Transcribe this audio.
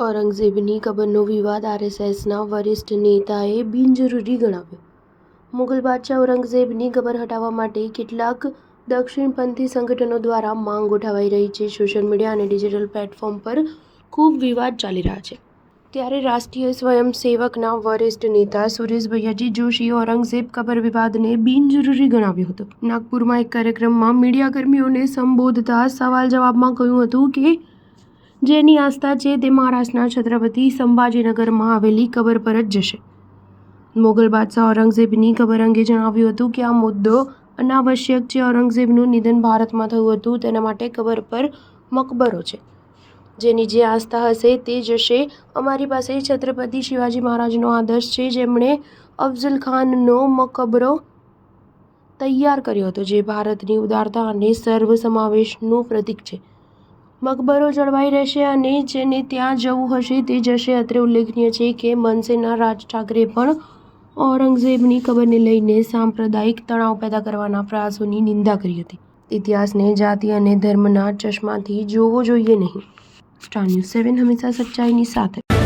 ઔરંગઝેબની કબરનો વિવાદ આરએસએસના વરિષ્ઠ નેતાએ બિનજરૂરી ગણાવ્યો. મુગલ બાદશાહ ઔરંગઝેબની કબર હટાવવા માટે કેટલાક દક્ષિણપંથી સંગઠનો દ્વારા માંગ ઉઠાવાઈ રહી છે. સોશિયલ મીડિયા અને ડિજિટલ પ્લેટફોર્મ પર ખૂબ વિવાદ ચાલી રહ્યા છે. ત્યારે રાષ્ટ્રીય સ્વયંસેવકના વરિષ્ઠ નેતા સુરેશ ભૈયાજી જોશીએ ઔરંગઝેબ કબર વિવાદને બિનજરૂરી ગણાવ્યો હતો. નાગપુરમાં એક કાર્યક્રમમાં મીડિયાકર્મીઓને સંબોધતા સવાલ જવાબમાં કહ્યું હતું કે જેની આસ્થા છે તે મહારાષ્ટ્રના છત્રપતિ સંભાજીનગરમાં આવેલી કબર પર જ જશે. મુગલ બાદશાહ ઔરંગઝેબની કબર અંગે જણાવ્યું હતું કે આ મુદ્દો અનાવશ્યક છે. ઔરંગઝેબનું નિધન ભારતમાં થયું હતું, તેના માટે કબર પર મકબરો છે. જેની જે આસ્થા હશે તે જશે. અમારી પાસે છત્રપતિ શિવાજી મહારાજનો આદર્શ છે, જેમણે અફઝલ ખાનનો મકબરો તૈયાર કર્યો હતો, જે ભારતની ઉદારતા અને સર્વસમાવેશનું પ્રતીક છે. મકબરો જળવાઈ રહેશે અને જેને ત્યાં જવું હશે તે જશે. અત્રે ઉલ્લેખનીય છે કે મનસેના રાજ ઠાકરે પણ ઔરંગઝેબની કબરને લઈને સાંપ્રદાયિક તણાવ પેદા કરવાના પ્રયાસોની નિંદા કરી હતી. ઇતિહાસને જાતિ અને ધર્મના ચશ્માથી જોવો જોઈએ નહીં. સ્ટાર ન્યૂઝ 7 હંમેશા સચ્ચાઈની સાથે.